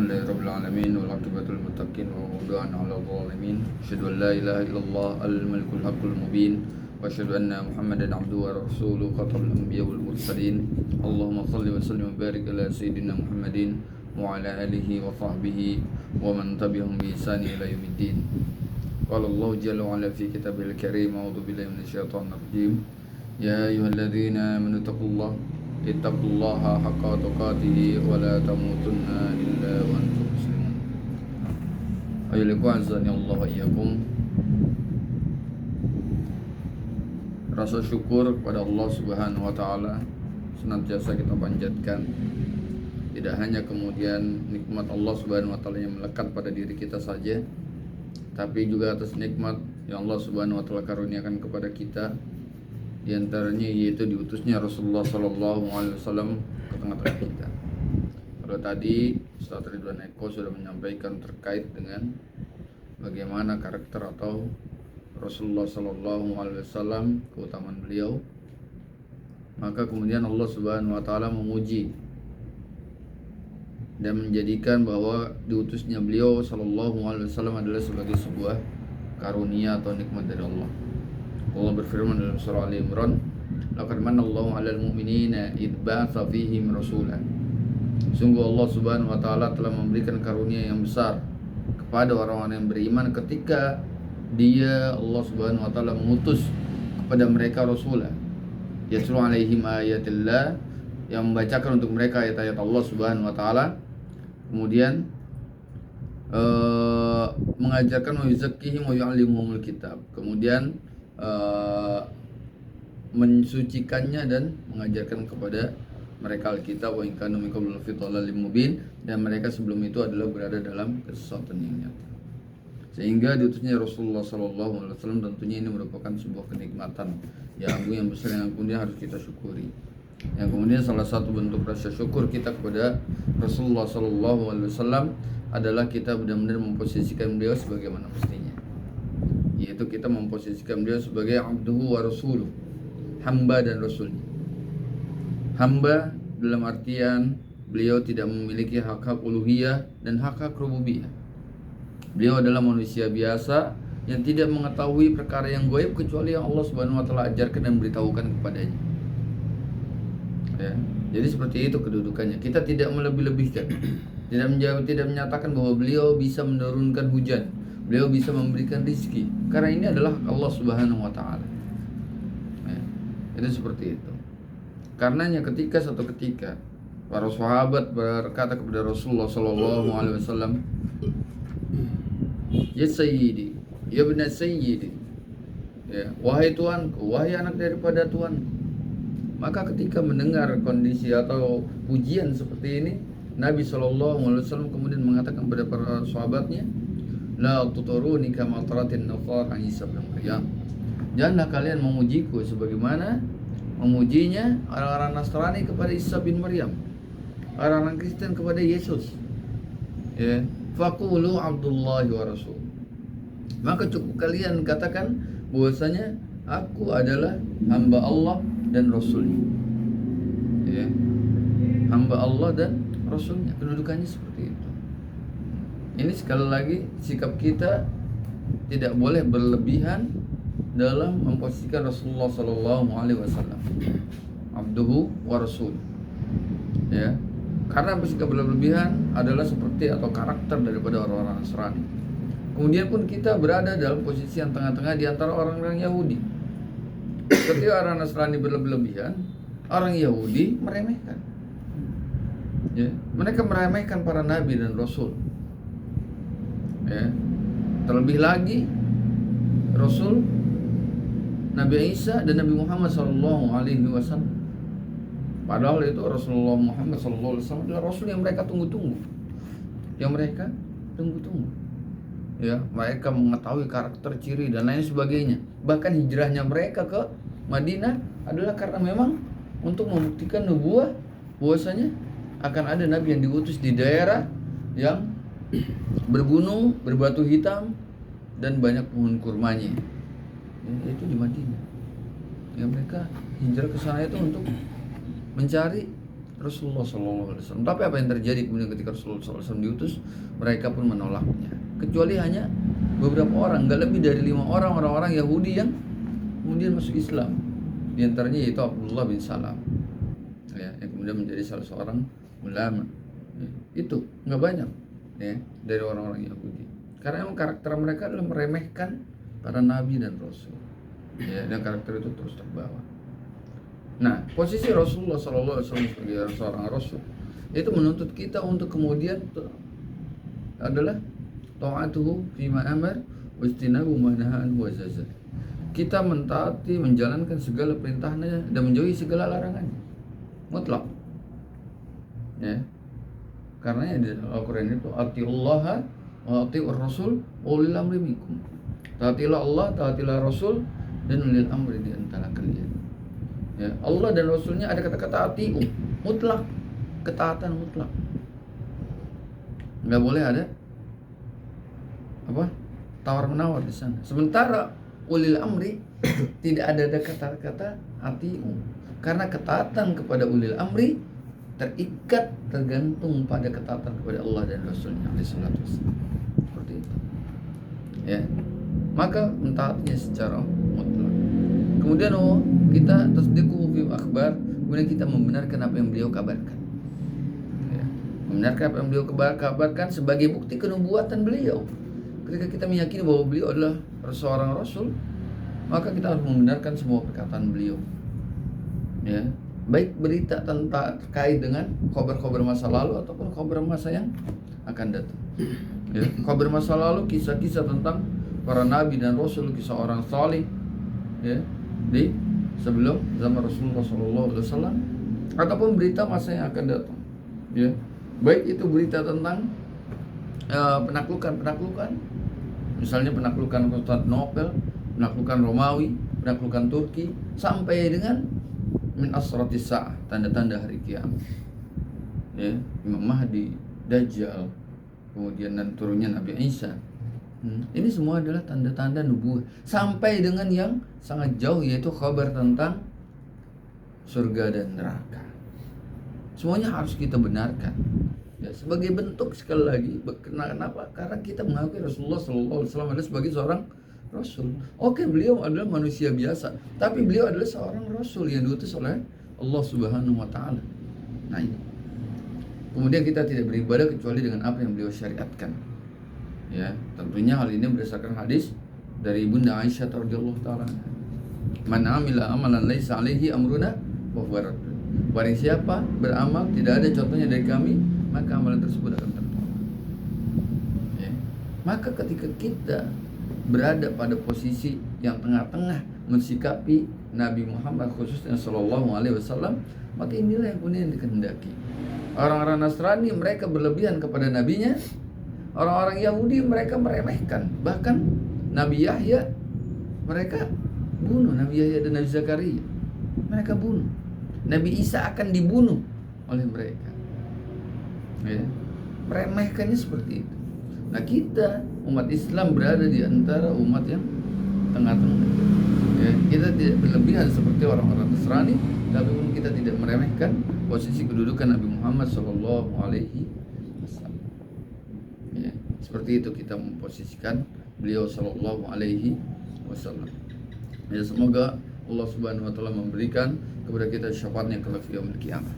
Alhamdulillahirabbil alamin wal aqibatul muttaqin wa udwan 'alal zalimin. Asyhadu an la ilaha illallah al-malikul haqqul mubin wa asyhadu anna Muhammadan 'abduhu wa rasuluhu khatamul anbiya wal mursalin. Allahumma shalli wa sallim wa barik ala sayyidina Muhammadin wa ala alihi wa sahbihi wa man tabi'ahum bi ihsan ila yaumiddin. Qala Allah jalla wa ala fi kitabil karim, a'udzu billahi minasyaitonir rajim. Ya ayyuhalladzina amanu taqullaha ittaqullaha haqqa tuqatih wa la tamutunna illa wa antum muslimun. Ayyuhal azani Allah wa iyyakum. Rasa syukur kepada Allah Subhanahu wa taala senantiasa kita panjatkan. Tidak hanya kemudian nikmat Allah Subhanahu wa taala yang melekat pada diri kita saja, tapi juga atas nikmat yang Allah Subhanahu wa taala karuniakan kepada kita. Di antaranya yaitu diutusnya Rasulullah sallallahu alaihi wasallam ke tengah-tengah kita. Kalau tadi Ustaz Ridwan Eko sudah menyampaikan terkait dengan bagaimana karakter atau Rasulullah sallallahu alaihi wasallam, keutamaan beliau, maka kemudian Allah Subhanahu wa taala memuji dan menjadikan bahwa diutusnya beliau sallallahu alaihi wasallam adalah sebagai sebuah karunia atau nikmat dari Allah. Allah berfirman dalam surah Al-Imran, laqad manallahu 'alal mu'minina idz ba'atsa fihim rasulan. Sungguh Allah Subhanahu wa taala telah memberikan karunia yang besar kepada orang-orang yang beriman ketika Dia Allah Subhanahu wa taala mengutus kepada mereka rasulah. Yatlu 'alaihim ayatillah, yang membacakan untuk mereka ayat-ayat Allah Subhanahu wa taala. Kemudian mengajarkan wa yuzakkihim wa yu'allimuhumul kitab. Kemudian mensucikannya dan mengajarkan kepada mereka Alkitab, wa in kanu min qablu fi dhalalin mubin, dan mereka sebelum itu adalah berada dalam kesesatan yang nyata. Sehingga diutusnya Rasulullah sallallahu alaihi wasallam tentunya ini merupakan sebuah kenikmatan yang agung, yang besar, yang kemudian harus kita syukuri. Yang kemudian salah satu bentuk rasa syukur kita kepada Rasulullah sallallahu alaihi wasallam adalah kita benar-benar memposisikan beliau sebagaimana mestinya, yaitu kita memposisikan beliau sebagai abduhu wa rasuluh, hamba dan rasulnya. Hamba dalam artian beliau tidak memiliki hak-hak uluhiyah dan hak-hak rububiyah. Beliau adalah manusia biasa yang tidak mengetahui perkara yang gaib kecuali yang Allah Subhanahu wa taala ajarkan dan beritahukan kepadanya. Ya, jadi seperti itu kedudukannya. Kita tidak melebih-lebihkan, tidak menyatakan bahwa beliau bisa menurunkan hujan, beliau bisa memberikan rizki, karena ini adalah Allah Subhanahu wa taala. Ya, itu seperti itu. Karenanya ketika satu ketika para sahabat berkata kepada Rasulullah sallallahu alaihi wasallam, "Ya sayyidi, ya ibn sayyidi." Ya, wahai tuanku, wahai anak daripada tuanku. Maka ketika mendengar kondisi atau pujian seperti ini, Nabi sallallahu alaihi wasallam kemudian mengatakan kepada para sahabatnya, la tuturuni kama taratin nasara Isa bin Maryam. Janganlah kalian memujiku sebagaimana memujinya orang-orang Nasrani kepada Isa bin Maryam, orang-orang Kristen kepada Yesus. Ya, faqulu Abdullahi wa Rasul. Maka cukup kalian katakan bahwasanya aku adalah hamba Allah dan Rasulnya. Ya, hamba Allah dan Rasulnya, kedudukannya seperti itu. Ini sekali lagi sikap kita tidak boleh berlebihan dalam memposisikan Rasulullah sallallahu alaihi wasallam abduhu wa rasul. Ya. Karena bersikap berlebihan adalah seperti atau karakter daripada orang-orang Nasrani. Kemudian pun kita berada dalam posisi yang tengah-tengah di antara orang-orang Yahudi. Ketika orang Nasrani berlebihan, orang Yahudi meremehkan. Ya, mereka meremehkan para nabi dan rasul. Ya. Terlebih lagi Rasul Nabi Isa dan Nabi Muhammad sallallahu alaihi wasallam. Padahal itu Rasulullah Muhammad sallallahu alaihi wasallam adalah rasul yang mereka tunggu-tunggu. Yang mereka tunggu-tunggu. Ya, mereka mengetahui karakter, ciri dan lain sebagainya. Bahkan hijrahnya mereka ke Madinah adalah karena memang untuk membuktikan nubuah bahwasanya akan ada nabi yang diutus di daerah yang bergunung, berbatu hitam, dan banyak pohon kurmanya. Ya, itu di Madinah. Ya, mereka hijrah ke sana itu untuk mencari Rasulullah SAW. Tapi apa yang terjadi kemudian ketika Rasulullah SAW diutus, mereka pun menolaknya. Kecuali hanya beberapa orang, nggak lebih dari 5 orang Yahudi yang kemudian masuk Islam. Di antaranya yaitu Abdullah bin Salam, ya, yang kemudian menjadi salah seorang ulama. Ya, itu nggak banyak, ya, dari orang-orang Yahudi. Karena memang karakter mereka adalah meremehkan para nabi dan rasul, ya, dan karakter itu terus terbawa. Nah, posisi Rasulullah SAW sebagai seorang rasul itu menuntut kita untuk kemudian adalah ta'atuhu fima amar wa istinabu ma nahaa anhu wa zajar. Kita mentaati, menjalankan segala perintahnya dan menjauhi segala larangannya, mutlak, ya. Karena di Al-Quran itu atiullaha wa atiur rasul wa ulil amri minkum. Taatilah Allah, taatilah Rasul, dan ulil amri di antara kalian. Ya, Allah dan Rasulnya ada kata-kata atiu, mutlak, ketaatan mutlak. Nggak boleh ada apa tawar menawar di sana. Sementara ulil amri tidak ada kata-kata atiu, karena ketaatan kepada ulil amri terikat, tergantung pada ketaatan kepada Allah dan Rasulnya seperti itu, ya. Maka mentaatinya secara mutlak. Kemudian kita tasdiquhu fi akhbar, kemudian kita membenarkan apa yang beliau kabarkan, ya. Membenarkan apa yang beliau kabarkan sebagai bukti kenubuatan beliau. Ketika kita meyakini bahwa beliau adalah seorang rasul, maka kita harus membenarkan semua perkataan beliau, ya. Baik berita tentang terkait dengan kabar-kabar masa lalu ataupun kabar masa yang akan datang, ya. Kabar masa lalu, kisah-kisah tentang para nabi dan rasul, kisah orang salih, ya, di sebelum zaman Rasulullah SAW, ataupun berita masa yang akan datang, ya. Baik itu berita tentang penaklukan, misalnya penaklukan Konstantinopel, penaklukan Romawi, penaklukan Turki, sampai dengan min asratis sa'ah, tanda-tanda hari kiamat, ya, Imam Mahdi, Dajjal, kemudian dan turunnya Nabi Isa. Ini semua adalah tanda-tanda nubuah, sampai dengan yang sangat jauh, yaitu kabar tentang surga dan neraka. Semuanya harus kita benarkan, ya, sebagai bentuk, sekali lagi, kenapa? Karena kita mengakui Rasulullah SAW adalah sebagai seorang rasul. Oke, beliau adalah manusia biasa, tapi beliau adalah seorang rasul yang diutus oleh Allah Subhanahu wa Ta'ala. Nah, ini. Kemudian kita tidak beribadah kecuali dengan apa yang beliau syariatkan, ya. Tentunya hal ini berdasarkan hadis dari Bunda Aisyah radhiyallahu taala, man amila amalan laisa alaihi amruna fa huwa radd. Barang siapa beramal tidak ada contohnya dari kami, maka amalan tersebut akan tertolak, ya. Maka ketika kita berada pada posisi yang tengah-tengah mensikapi Nabi Muhammad khususnya Sallallahu Alaihi Wasallam, maka inilah yang kemudian dikehendaki. Orang-orang Nasrani mereka berlebihan kepada nabinya, orang-orang Yahudi mereka meremehkan, bahkan Nabi Yahya mereka bunuh, Nabi Yahya dan Nabi Zakaria mereka bunuh, Nabi Isa akan dibunuh oleh mereka, ya. Meremehkannya seperti itu. Nah, kita umat Islam berada di antara umat yang tengah-tengah, ya. Kita tidak berlebihan seperti orang-orang Nasrani, tapi pun kita tidak meremehkan posisi kedudukan Nabi Muhammad SAW, ya. Seperti itu kita memposisikan beliau SAW. Ya, semoga Allah Subhanahu wa Ta'ala memberikan kepada kita syafaatnya kelak yaumil qiyamah.